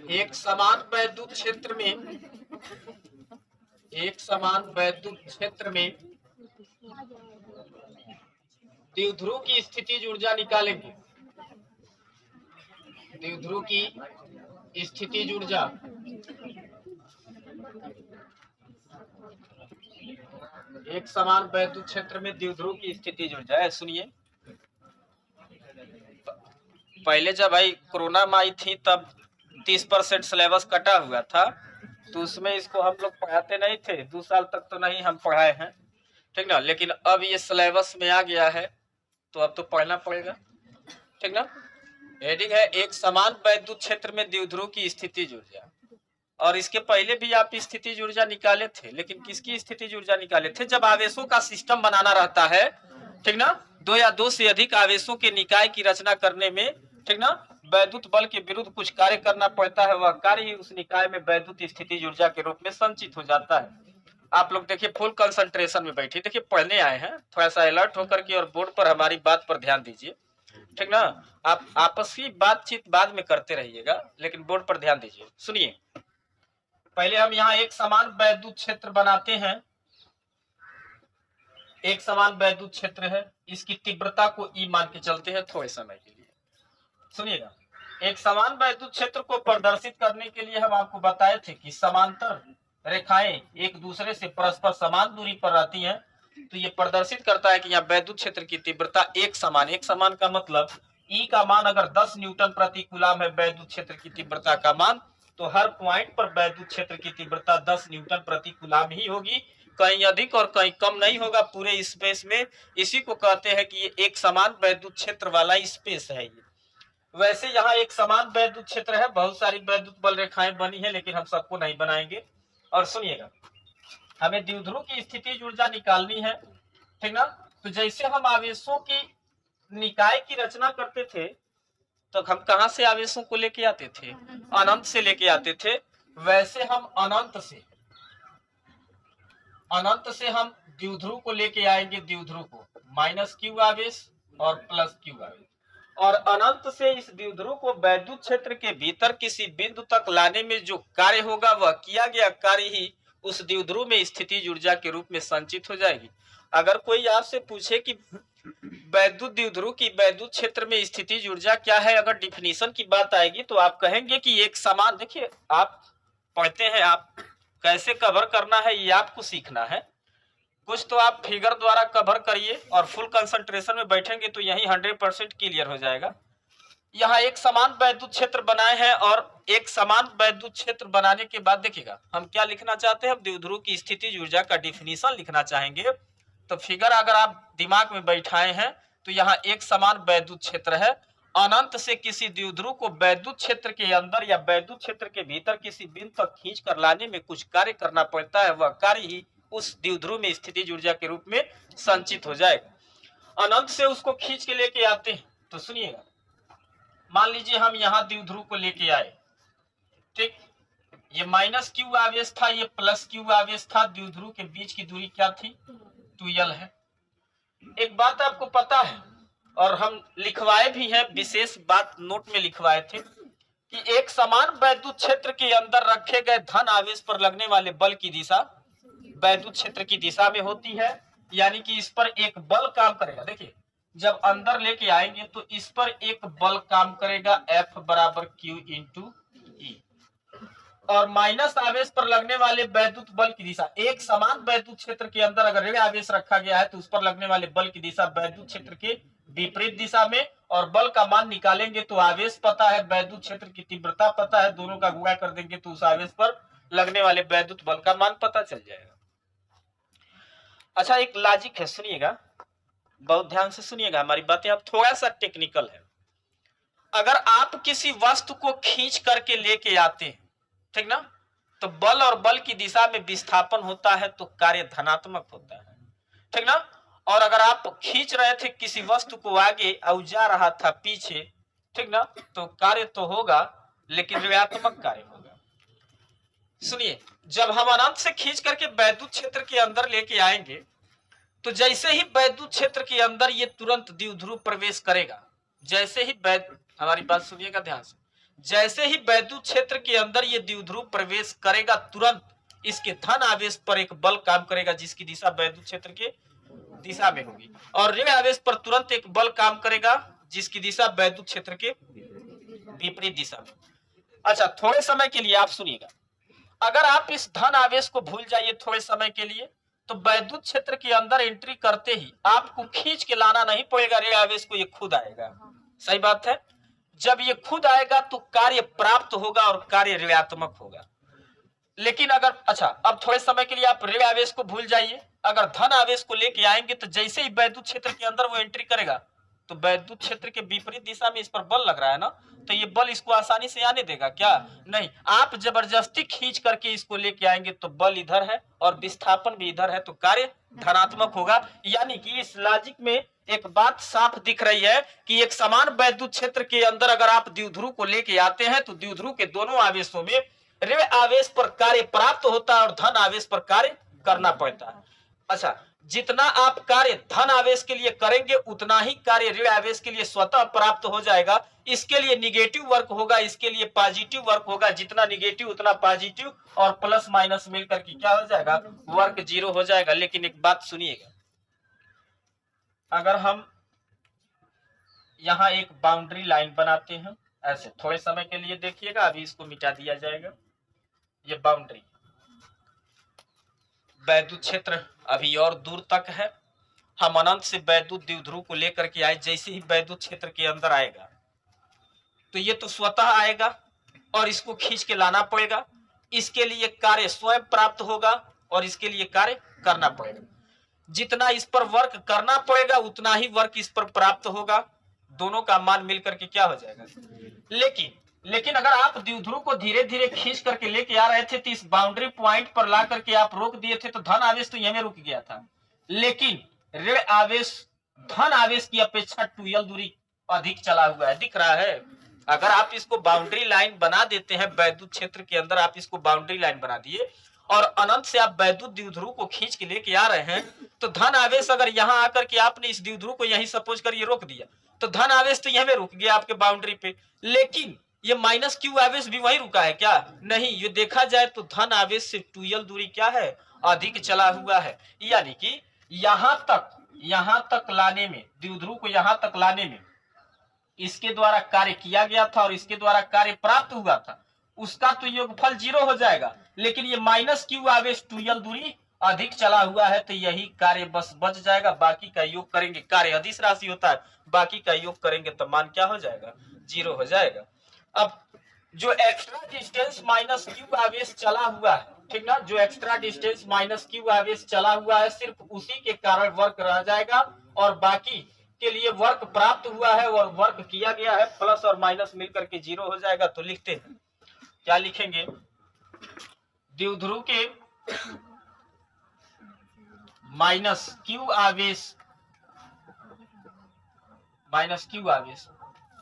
एक समान वैद्युत क्षेत्र में द्विध्रुव की स्थितिज ऊर्जा निकालेंगे। द्विध्रुव की स्थितिज ऊर्जा एक समान वैद्युत क्षेत्र में द्विध्रुव की स्थितिज ऊर्जा है। सुनिए, पहले जब भाई कोरोना में आई थी तब 30% सिलेबस कटा हुआ था, तो उसमें इसको हम लोग पढ़ाते नहीं थे। 2 साल तक तो नहीं हम पढ़ाए हैं, ठीक ना। लेकिन अब ये सिलेबस में आ गया है तो अब तो पढ़ना पड़ेगा, ठीक ना। हेडिंग है एक समान वैद्युत क्षेत्र में द्विध्रुव की स्थितिज ऊर्जा। और इसके पहले भी आप स्थितिज ऊर्जा निकाले थे, लेकिन किसकी स्थितिज ऊर्जा निकाले थे? जब आवेशों का सिस्टम बनाना रहता है, ठीक ना, 2 या 2 से अधिक आवेशों के निकाय की रचना करने में, ठीक ना, वैद्युत बल के विरुद्ध कुछ कार्य करना पड़ता है। वह कार्य ही उस निकाय में वैद्युत स्थितिज ऊर्जा के रूप में संचित हो जाता है। आप लोग देखिए फुल कंसंट्रेशन में बैठिए, देखिए पढ़ने आए हैं, थोड़ा सा अलर्ट होकर के और बोर्ड पर हमारी बात पर ध्यान दीजिए, ठीक ना। आप आपसी बातचीत बाद में करते रहिएगा, लेकिन बोर्ड पर ध्यान दीजिए। सुनिए, पहले हम यहाँ एक समान वैद्युत क्षेत्र बनाते हैं। एक समान वैद्युत क्षेत्र है, इसकी तीव्रता को ई मान के चलते हैं थोड़े समय के लिए। सुनिएगा, एक समान वैद्युत क्षेत्र को प्रदर्शित करने के लिए हम आपको बताए थे कि समांतर रेखाएं एक दूसरे से परस्पर समान दूरी पर रहती हैं, तो ये प्रदर्शित करता है कि यहाँ वैद्युत क्षेत्र की तीव्रता एक समान का मतलब ई का मान अगर 10 न्यूटन प्रति कूलम है वैद्युत क्षेत्र की तीव्रता का मान, तो हर पॉइंट पर वैद्युत क्षेत्र की तीव्रता 10 न्यूटन प्रति कूलम ही होगी, कहीं अधिक और कहीं कम नहीं होगा पूरे स्पेस में। इसी को कहते हैं कि ये एक समान वैद्युत क्षेत्र वाला स्पेस है। ये वैसे यहाँ एक समान वैद्युत क्षेत्र है, बहुत सारी वैद्युत बल रेखाएं बनी है, लेकिन हम सबको नहीं बनाएंगे। और सुनिएगा, हमें द्विध्रुव की स्थितिज ऊर्जा निकालनी है, ठीक ना। तो जैसे हम आवेशों की निकाय की रचना करते थे, तो हम कहां से आवेशों को लेके आते थे? अनंत से लेके आते थे। वैसे हम अनंत से हम द्विध्रुव को लेके आएंगे। द्विध्रुव को माइनस क्यू आवेश और प्लस क्यू आवेश, और अनंत से इस द्विध्रुव को वैद्युत क्षेत्र के भीतर किसी बिंदु तक लाने में जो कार्य होगा, वह किया गया कार्य ही उस द्विध्रुव में स्थितिज ऊर्जा के रूप में संचित हो जाएगी। अगर कोई आपसे पूछे कि वैद्युत द्विध्रुव की वैद्युत क्षेत्र में स्थितिज ऊर्जा क्या है, अगर डिफिनीशन की बात आएगी तो आप कहेंगे कि एक समान, देखिए आप पढ़ते हैं, आप कैसे कवर करना है ये आपको सीखना है। कुछ तो आप फिगर द्वारा कवर करिए और फुल कंसंट्रेशन में बैठेंगे तो यही 100% क्लियर हो जाएगा। यहाँ एक समान वैद्युत क्षेत्र बनाए हैं, और एक समान वैद्युत क्षेत्र बनाने के बाद देखिएगा हम क्या लिखना चाहते हैं। द्विध्रुव की स्थितिज ऊर्जा का डिफिनीशन लिखना चाहेंगे, तो फिगर अगर आप दिमाग में बैठाए हैं तो यहाँ एक समान वैद्युत क्षेत्र है। अनंत से किसी द्विध्रुव को वैद्युत क्षेत्र के अंदर या वैद्युत क्षेत्र के भीतर किसी बिंदु तक खींच कर लाने में कुछ कार्य करना पड़ता है, वह कार्य ही उस द्विध्रुव में स्थितिज ऊर्जा के रूप में संचित हो जाएगा। अनंत से उसको खींच के लेके आते हैं, तो सुनिएगा, मान लीजिए हम यहाँ द्विध्रुव को लेके आए, ठीक, ये माइनस क्यू आवेश था, ये प्लस क्यू आवेश था। द्विध्रुव के बीच की दूरी क्या थी? 2l है। एक बात आपको पता है, और हम लिखवाए भी हैं, विशेष बात नोट में लिखवाए थे, कि एक समान वैद्युत क्षेत्र के अंदर रखे गए धन आवेश पर लगने वाले बल की दिशा वैद्युत क्षेत्र की दिशा में होती है, यानी कि इस पर एक बल काम करेगा। देखिए जब अंदर लेके आएंगे तो इस पर एक बल काम करेगा, F बराबर Q इंटू E, और माइनस आवेश पर लगने वाले वैद्युत बल की दिशा, एक समान वैद्युत क्षेत्र के अंदर अगर ऋण आवेश रखा गया है तो उस पर लगने वाले बल की दिशा वैद्युत क्षेत्र के विपरीत दिशा में, और बल का मान निकालेंगे तो आवेश पता है, वैद्युत क्षेत्र की तीव्रता पता है, दोनों का गुणा कर देंगे तो उस आवेश पर लगने वाले वैद्युत बल का मान पता चल जाएगा। अच्छा, एक लॉजिक है, सुनिएगा, बहुत ध्यान से सुनिएगा हमारी बातें, अब थोड़ा सा टेक्निकल है। अगर आप किसी वस्तु को खींच करके लेके आते हैं, ठीक ना, तो बल और बल की दिशा में विस्थापन होता है तो कार्य धनात्मक होता है, ठीक ना। और अगर आप खींच रहे थे किसी वस्तु को आगे और जा रहा था पीछे, ठीक ना, तो कार्य तो होगा लेकिन ऋणात्मक कार्य होगा। सुनिए, जब हम अनंत से खींच करके वैद्युत क्षेत्र के अंदर लेके आएंगे तो जैसे ही वैद्युत क्षेत्र के अंदर ये तुरंत द्विध्रुव प्रवेश करेगा, जैसे ही हमारी बात सुनिएगा ध्यान से, जैसे ही वैद्युत क्षेत्र के अंदर ये द्विध्रुव प्रवेश करेगा, तुरंत इसके धन आवेश पर एक बल काम करेगा जिसकी दिशा वैद्युत क्षेत्र के दिशा में होगी, और ऋण आवेश पर तुरंत एक बल काम करेगा जिसकी दिशा वैद्युत क्षेत्र के विपरीत दिशा में। अच्छा, थोड़े समय के लिए आप सुनिएगा, अगर आप इस धन आवेश को भूल जाइए थोड़े समय के लिए, तो वैद्युत क्षेत्र के अंदर एंट्री करते ही आपको खींच के लाना नहीं पड़ेगा ऋण आवेश को, ये खुद आएगा। सही बात है। जब ये खुद आएगा तो कार्य प्राप्त होगा और कार्य ऋणात्मक होगा। लेकिन अगर, अच्छा, अब थोड़े समय के लिए आप ऋण आवेश को भूल जाइए, अगर धन आवेश को लेके आएंगे तो जैसे ही वैद्युत क्षेत्र के अंदर वो एंट्री करेगा तो वैद्युत क्षेत्र के विपरीत दिशा में इस पर बल लग रहा है ना, तो ये बल इसको आसानी से आने देगा क्या? नहीं, आप जबरदस्ती खींच करके इसको लेके आएंगे तो बल इधर है और विस्थापन भी इधर है, तो कार्य धनात्मक होगा। यानी कि इस लॉजिक में एक बात साफ दिख रही है कि एक समान वैद्युत क्षेत्र के अंदर अगर आप द्विध्रुव को लेके आते हैं तो द्विध्रुव के दोनों आवेशों में ऋण आवेश पर कार्य प्राप्त होता है और धन आवेश पर कार्य करना पड़ता है। अच्छा, जितना आप कार्य धन आवेश के लिए करेंगे उतना ही कार्य ऋण आवेश के लिए स्वतः प्राप्त हो जाएगा। इसके लिए निगेटिव वर्क होगा, इसके लिए पॉजिटिव वर्क होगा, जितना निगेटिव उतना पॉजिटिव, और प्लस माइनस मिलकर के क्या हो जाएगा? वर्क जीरो हो जाएगा। लेकिन एक बात सुनिएगा, अगर हम यहाँ एक बाउंड्री लाइन बनाते हैं ऐसे, थोड़े समय के लिए देखिएगा, अभी इसको मिटा दिया जाएगा। ये बाउंड्री वैद्युत क्षेत्र अभी और दूर तक है, हम अनंत से वैद्युत द्विध्रुव को लेकर के आए, जैसे ही वैद्युत क्षेत्र के अंदर आएगा तो ये तो स्वतः आएगा और इसको खींच के लाना पड़ेगा। इसके लिए कार्य स्वयं प्राप्त होगा और इसके लिए कार्य करना पड़ेगा। जितना इस पर वर्क करना पड़ेगा उतना ही वर्क इस पर प्राप्त होगा, दोनों का मान मिलकर के क्या हो जाएगा? लेकिन अगर आप द्विध्रुव को धीरे धीरे खींच करके लेके आ रहे थे तो इस बाउंड्री पॉइंट पर ला करके आप रोक दिए थे तो धन आवेश तो यहीं रुक गया था, लेकिन ऋण आवेश धन आवेश की अपेक्षा 2l दूरी अधिक चला हुआ है, दिख रहा है। अगर आप इसको बाउंड्री लाइन बना देते हैं वैद्युत क्षेत्र के अंदर, आप इसको बाउंड्री लाइन बना दिए और अनंत से आप वैद्युत द्विध्रुव को खींच के लेके आ रहे हैं, तो धन आवेश अगर यहाँ आकर के आपने इस द्विध्रुव को यहीं सपोज कर ये रोक दिया तो धन आवेश तो यहीं रुक गया आपके बाउंड्री पे, लेकिन ये माइनस क्यू आवेश भी वहीं रुका है क्या? नहीं, ये देखा जाए तो धन आवेश से 2l दूरी क्या है? अधिक चला हुआ है। यानी कि यहाँ तक लाने में, द्विध्रुव को यहाँ तक लाने में इसके द्वारा कार्य किया गया था और इसके द्वारा कार्य प्राप्त हुआ था, उसका तो योगफल 0 हो जाएगा। लेकिन ये माइनस क्यू आवेश 2l दूरी अधिक चला हुआ है तो यही कार्य बस बच जाएगा। बाकी का योग करेंगे, कार्य अदिश राशि होता है, बाकी का योग करेंगे तो मान क्या हो जाएगा? 0 हो जाएगा। अब जो एक्स्ट्रा डिस्टेंस माइनस क्यू आवेश चला हुआ है, ठीक ना, जो एक्स्ट्रा डिस्टेंस माइनस क्यू आवेश चला हुआ है सिर्फ उसी के कारण वर्क रह जाएगा और बाकी के लिए वर्क प्राप्त हुआ है और वर्क किया गया है, प्लस और माइनस मिलकर के 0 हो जाएगा। तो लिखते हैं, क्या लिखेंगे? द्विध्रुव के माइनस क्यू आवेश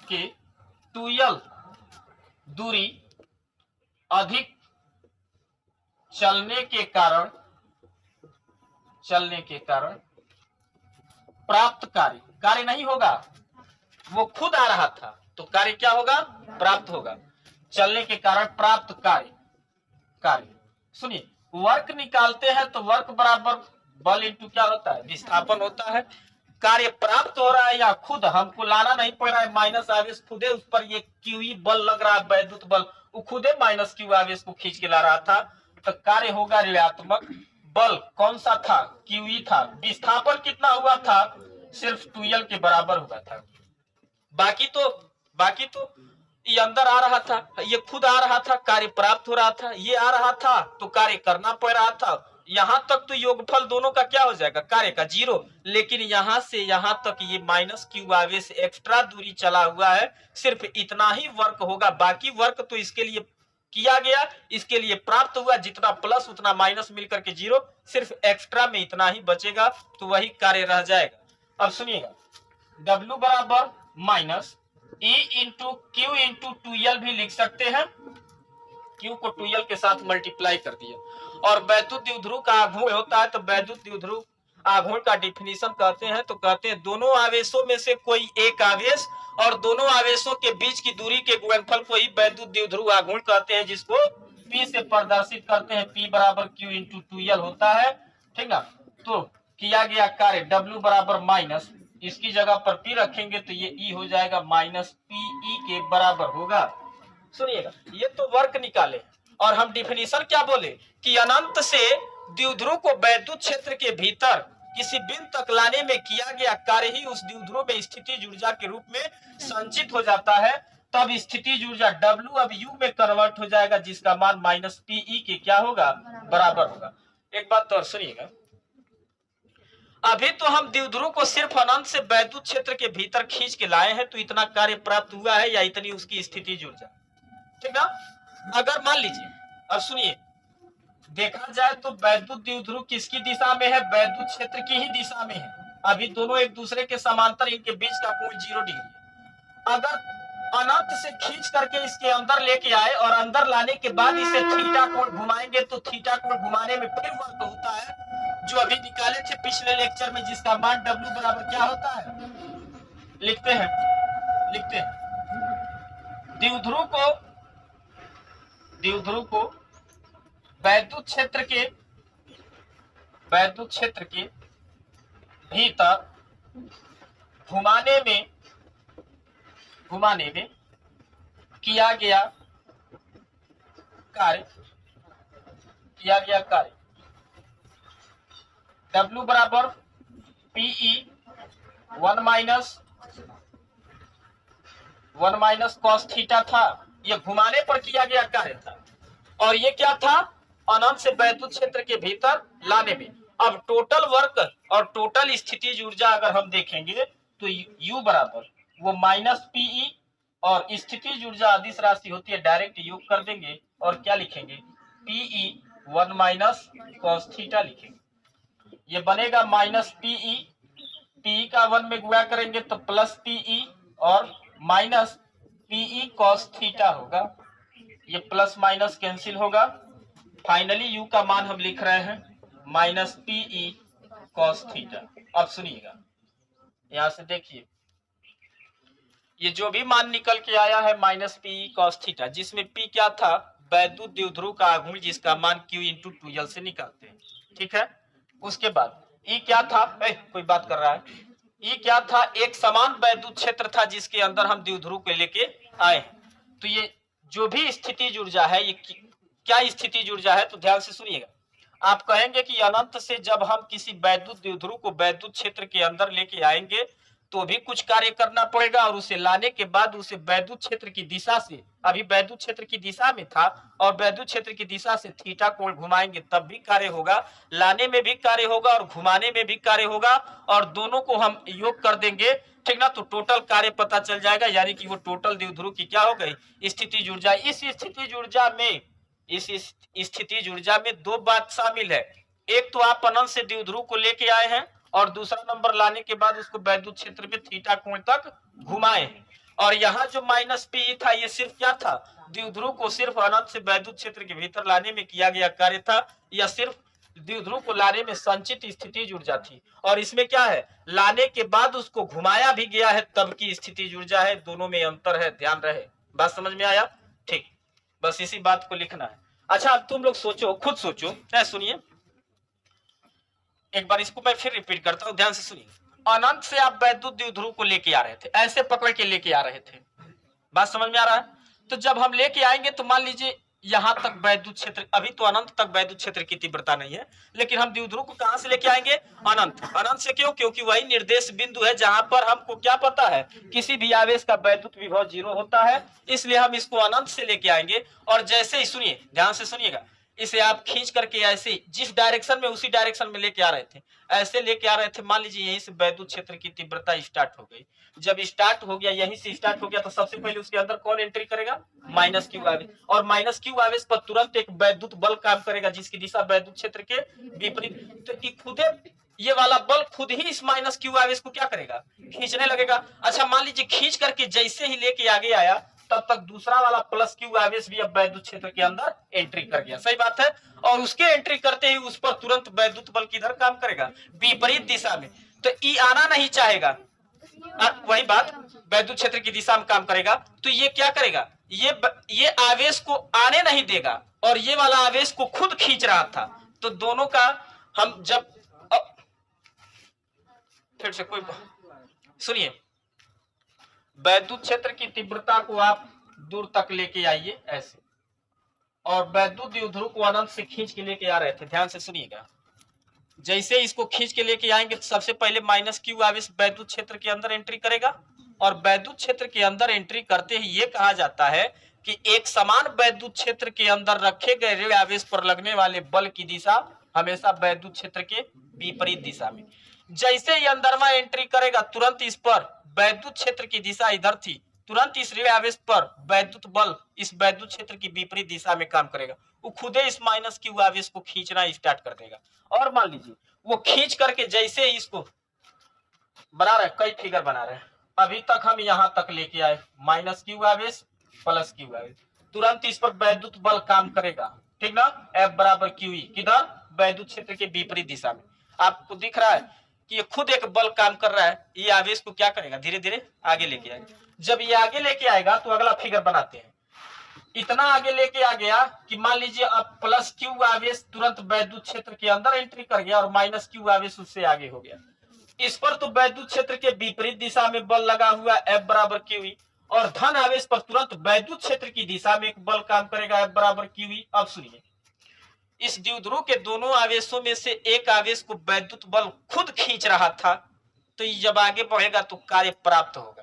के 2l दूरी अधिक चलने के कारण प्राप्त कार्य नहीं होगा, वो खुद आ रहा था तो कार्य क्या होगा? प्राप्त होगा। चलने के कारण प्राप्त कार्य सुनिए, वर्क निकालते हैं तो वर्क बराबर बल इंटू क्या होता है? विस्थापन होता है। कार्य प्राप्त हो रहा है या खुद हमको लाना नहीं पड़ रहा है, माइनस आवेश खुदे उस पर ये क्यूई बल लग रहा है, वैद्युत बल, वो खुदे माइनस क्यू आवेश को खींच के ला रहा था, तो कार्य होगा ऋणात्मक। बल कौन सा था? क्यूई था। विस्थापन कितना हुआ था? सिर्फ 2l के बराबर हुआ था। बाकी तो ये अंदर आ रहा था, ये खुद आ रहा था, कार्य प्राप्त हो रहा था, ये आ रहा था तो कार्य करना पड़ रहा था। यहां तक तो योगफल दोनों का क्या हो जाएगा? कार्य का 0। लेकिन यहां से यहां तक ये माइनस क्यू आवेश एक्स्ट्रा दूरी चला हुआ है, सिर्फ इतना ही वर्क होगा, बाकी वर्क तो इसके लिए किया गया, इसके लिए प्राप्त हुआ, जितना प्लस उतना माइनस मिलकर के 0, सिर्फ एक्स्ट्रा में इतना ही बचेगा तो वही कार्य रह जाएगा। अब सुनिएगा, W बराबर minus E into Q into 2l भी लिख सकते हैं, क्यू को 2l के साथ मल्टीप्लाई कर दिया। और वैद्युत द्विध्रुव का आघूर्ण होता है तो वैद्युत द्विध्रुव आघूर्ण का डिफिनीशन कहते हैं तो कहते हैं दोनों आवेशों में से कोई एक आवेश और दोनों आवेशों के बीच की दूरी के गुणनफल को ही वैद्युत द्विध्रुव आघूर्ण कहते हैं, जिसको P से प्रदर्शित करते हैं। P बराबर Q इंटू 2L होता है, ठीक ना। तो किया गया कार्य W बराबर माइनस, इसकी जगह पर P रखेंगे तो ये E हो जाएगा माइनस PE के बराबर होगा। सुनिएगा, ये तो वर्क निकाले और हम डिफिनीशन क्या बोले कि अनंत से द्विध्रुव को वैद्युत क्षेत्र के भीतर किसी बिंदु तक लाने में किया गया कार्य ही उस द्विध्रुव में स्थितिज ऊर्जा के रूप में संचित हो जाता है। तब स्थितिज ऊर्जा W अब U में कन्वर्ट हो जाएगा, जिसका मान माइनस PE के क्या होगा, बराबर होगा। एक बात तो और सुनिएगा, अभी तो हम द्विध्रुव को सिर्फ अनंत से वैद्युत क्षेत्र के भीतर खींच के लाए हैं, तो इतना कार्य प्राप्त हुआ है या इतनी उसकी स्थितिज ऊर्जा, ठीक ना। अगर मान लीजिए, अब सुनिए, देखा जाए तो वैद्युत द्विध्रुव किसकी दिशा में है, वैद्युत क्षेत्र की ही दिशा में है। अभी दोनों एक दूसरे के समांतर, इनके बीच का कोण 0 डिग्री। अगर अनंत से खींच करके इसके अंदर लेके आए और अंदर लाने के बाद इसे थीटा कोण घुमाएंगे, तो थीटा कोण घुमाने में फिर वर्क होता है, जो अभी निकाले थे पिछले लेक्चर में, जिसका मान W बराबर क्या होता है, लिखते हैं द्विध्रुव को वैद्युत क्षेत्र के भीतर घुमाने में किया गया कार्य W बराबर PE 1 माइनस कॉस थीटा था। ये घुमाने पर किया गया कार्य था, और ये क्या था, अनंत से वैद्युत क्षेत्र के भीतर लाने में। अब टोटल वर्क और टोटल स्थितिज ऊर्जा अगर हम देखेंगे तो U बराबर वो माइनस PE, और स्थितिज ऊर्जा अदिश राशि होती है, डायरेक्ट योग कर देंगे और क्या लिखेंगे, PE 1 माइनस कॉस थीटा लिखेंगे। ये बनेगा माइनस PE का 1 में गुणा करेंगे तो प्लस PE और माइनस PE कॉस थीटा होगा। ये प्लस माइनस कैंसिल होगा। फाइनली U का मान हम लिख रहे हैं माइनस PE कॉस थीटा। अब सुनिएगा, यहां से देखिए, ये जो भी मान निकल के आया है माइनस PE कॉस थीटा, जिसमें P क्या था, वैद्युत द्विध्रुव का आघूर्ण, जिसका मान Q इंटू 2L से निकालते हैं, ठीक है। उसके बाद E क्या था, कोई बात कर रहा है, E क्या था, एक समान वैद्युत क्षेत्र था जिसके अंदर हम द्विध्रुव को लेके आए। तो ये जो भी स्थितिज ऊर्जा है, ये क्या स्थितिज ऊर्जा है, तो ध्यान से सुनिएगा। आप कहेंगे कि अनंत से जब हम किसी वैद्युत द्विध्रुव को वैद्युत क्षेत्र के अंदर लेके आएंगे तो भी कुछ कार्य करना पड़ेगा, और उसे लाने के बाद उसे वैद्युत क्षेत्र की दिशा से, अभी वैद्युत क्षेत्र की दिशा में था और वैद्युत क्षेत्र की दिशा से थीटा कोण घुमाएंगे तब भी कार्य होगा, लाने में भी कार्य होगा और घुमाने में भी कार्य होगा, और दोनों को हम योग कर देंगे, ठीक ना। तो टोटल कार्य पता चल जाएगा, यानी कि वो टोटल द्विध्रुव की क्या हो गई, स्थितिज ऊर्जा। इस स्थितिज ऊर्जा में दो बात शामिल है, एक तो आप अनंत से द्विध्रुव को लेके आए हैं, और दूसरा नंबर लाने के बाद उसको वैद्युत क्षेत्र में थीटा कोण तक घुमाए हैं। और यहाँ जो माइनस PE था, ये सिर्फ क्या था, द्विध्रुव को सिर्फ अनंत से वैद्युत क्षेत्र के भीतर लाने में किया गया कार्य था, या सिर्फ द्विध्रुव को लाने में संचित स्थितिज ऊर्जा थी। और इसमें क्या है, लाने के बाद उसको घुमाया भी गया है तब की स्थितिज ऊर्जा है, दोनों में अंतर है, ध्यान रहे। बात समझ में आया, ठीक, बस इसी बात को लिखना है। अच्छा, अब तुम लोग सोचो, खुद सोचो, सुनिए एक बार, इसको मैं फिर रिपीट करता हूं, ध्यान से सुनिए। अनंत से आप वैद्युत द्विध्रुव को लेके आ रहे थे, ऐसे पकड़ के लेके आ रहे थे, बात समझ में आ रहा है। तो जब हम लेके आएंगे तो मान लीजिए यहां तक वैद्युत क्षेत्र, अभी तो अनंत तक वैद्युत क्षेत्र की तीव्रता नहीं है, लेकिन हम द्विध्रुव को कहां से लेके आएंगे, अनंत से। क्यों, क्योंकि वही निर्देश बिंदु है जहां पर हमको क्या पता है, किसी भी आवेश का वैद्युत विभव 0 होता है, इसलिए हम इसको अनंत से लेके आएंगे। और जैसे ही, सुनिए ध्यान से सुनिएगा, इसे आप खींच करके ऐसे जिस डायरेक्शन में, उसी डायरेक्शन में लेके आ रहे थे, ऐसे लेके आ रहे थे, मान लीजिए यहीं से वैद्युत क्षेत्र की तीव्रता स्टार्ट हो गई। जब स्टार्ट हो गया, यहीं से स्टार्ट हो गया, तो सबसे पहले उसके अंदर कौन एंट्री करेगा, माइनस Q आवेश, और माइनस Q आवेश पर तुरंत एक वैद्युत बल काम करेगा जिसकी दिशा वैद्युत क्षेत्र के विपरीत। तो खुद ये वाला बल खुद ही इस माइनस Q आवेश को क्या करेगा, खींचने लगेगा। अच्छा, मान लीजिए खींच करके जैसे ही लेके आगे आया, तब तक दूसरा वाला प्लस Q आवेश भी अब वैद्युत क्षेत्र के अंदर एंट्री कर गया, सही बात है। और उसके एंट्री करते ही उस पर तुरंत वैद्युत बल किधर काम करेगा, विपरीत दिशा में। तो E आना नहीं चाहेगा, वही बात, वैद्युत क्षेत्र की दिशा में काम करेगा। तो ये क्या करेगा, ये आवेश को आने नहीं देगा और ये वाला आवेश को खुद खींच रहा था। तो दोनों का हम जब फिर से कोई सुनिए, वैद्युत क्षेत्र की तीव्रता को आप दूर तक लेके आइए ऐसे, और वैद्युत द्विध्रुव को अनंत से खींच के लेके आ रहे थे। ध्यान से सुनिएगा, जैसे इसको खींच के लेके आएंगे तो सबसे पहले माइनस क्यू आवेश वैद्युत क्षेत्र के अंदर एंट्री करेगा, और वैद्युत क्षेत्र के अंदर एंट्री करते ही ये कहा जाता है कि एक समान वैद्युत क्षेत्र के अंदर रखे गए ऋण आवेश पर लगने वाले बल की दिशा हमेशा वैद्युत क्षेत्र के विपरीत दिशा में। जैसे ही अंदरवा एंट्री करेगा तुरंत इस पर वैद्युत क्षेत्र की दिशा इधर थी, तुरंत इस ऋण आवेश पर वैद्युत बल इस वैद्युत क्षेत्र की विपरीत दिशा में काम करेगा। वो खुदे इस माइनस क्यू आवेश को खींचना स्टार्ट कर देगा। और मान लीजिए वो खींच करके जैसे ही इसको बना रहे, कई फिगर बना रहे हैं, अभी तक हम यहां तक लेके आए माइनस क्यू आवेश प्लस क्यू आवेश, तुरंत इस पर वैद्युत बल काम करेगा, ठीक ना, F बराबर QE, किधर, वैद्युत क्षेत्र के विपरीत दिशा में। आपको दिख रहा है कि ये खुद एक बल काम कर रहा है, ये आवेश को क्या करेगा, धीरे धीरे आगे लेके आएगा। जब ये आगे लेके आएगा तो अगला फिगर बनाते हैं। इतना आगे लेके आ गया कि मान लीजिए अब प्लस क्यू आवेश तुरंत वैद्युत क्षेत्र के अंदर एंट्री कर गया और माइनस क्यू आवेश उससे आगे हो गया। इस पर तो वैद्युत क्षेत्र के विपरीत दिशा में बल लगा हुआ F बराबर QE, और धन आवेश पर तुरंत वैद्युत क्षेत्र की दिशा में एक बल काम करेगा F बराबर QE। अब सुनिए, इस द्विध्रुव के दोनों आवेशों में से एक आवेश को वैद्युत बल खुद खींच रहा था, तो ये जब आगे बढ़ेगा तो कार्य प्राप्त होगा।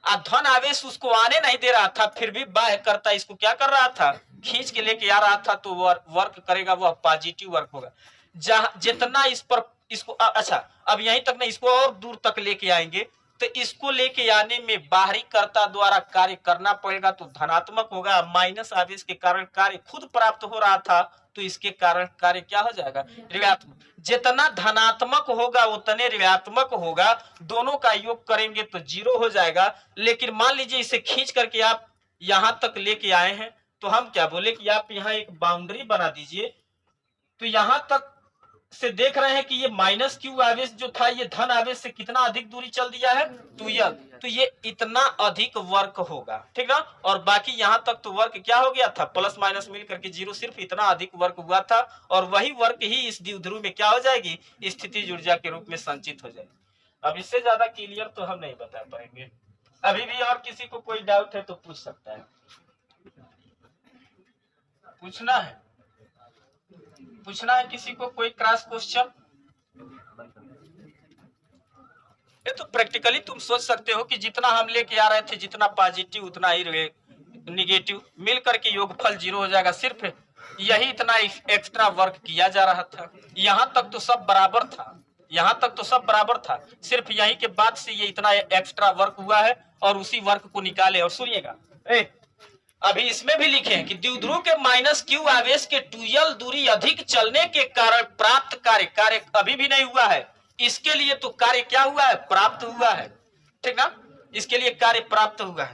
धन आवेश उसको आने नहीं दे रहा था, फिर भी बाह्य करता इसको क्या कर रहा था, खींच के लेके आ रहा था, तो वर्क करेगा, वह पॉजिटिव वर्क होगा। जहां जितना इस पर इसको अच्छा, अब यहीं तक नहीं, इसको और दूर तक लेके आएंगे, तो इसको लेके आने में बाहरी कर्ता द्वारा कार्य करना पड़ेगा, तो धनात्मक होगा। माइनस आवेश के कारण कार्य खुद प्राप्त हो रहा था, तो इसके कारण कार्य क्या हो जाएगा, ऋणात्मक। जितना धनात्मक होगा उतने ऋणात्मक होगा, दोनों का योग करेंगे तो 0 हो जाएगा। लेकिन मान लीजिए इसे खींच करके आप यहां तक लेके आए हैं, तो हम क्या बोले कि आप यहाँ एक बाउंड्री बना दीजिए। तो यहां तक से देख रहे हैं कि ये माइनस क्यू आवेश जो था ये धन आवेश से कितना अधिक दूरी चल दिया है, तो ये इतना अधिक वर्क होगा, ठीक ना। और बाकी यहां तक तो वर्क क्या हो गया था, प्लस माइनस मिल करके 0, सिर्फ इतना अधिक वर्क हुआ था, और वही वर्क ही इस द्विध्रुव में क्या हो जाएगी, स्थितिज ऊर्जा के रूप में संचित हो जाएगी। अब इससे ज्यादा क्लियर तो हम नहीं बता पाएंगे। अभी भी और किसी को कोई डाउट है तो पूछ सकता है, पूछना है किसी को कोई क्रॉस क्वेश्चन। ये तो प्रैक्टिकली तुम सोच सकते हो कि जितना हम लेके आ रहे थे, जितना पॉजिटिव उतना ही निगेटिव मिल करके योगफल 0 हो जाएगा। सिर्फ यही इतना एक्स्ट्रा वर्क किया जा रहा था, यहां तक तो सब बराबर था, सिर्फ यही के बाद से ये इतना एक्स्ट्रा वर्क हुआ है, और उसी वर्क को निकाले। और सुनिएगा, अभी इसमें भी लिखे हैं कि द्विध्रुव के माइनस क्यू आवेश के 2l दूरी अधिक चलने के कारण प्राप्त कार्य अभी भी नहीं हुआ है, इसके लिए तो कार्य क्या हुआ है, प्राप्त हुआ है, ठीक ना, इसके लिए कार्य प्राप्त हुआ है।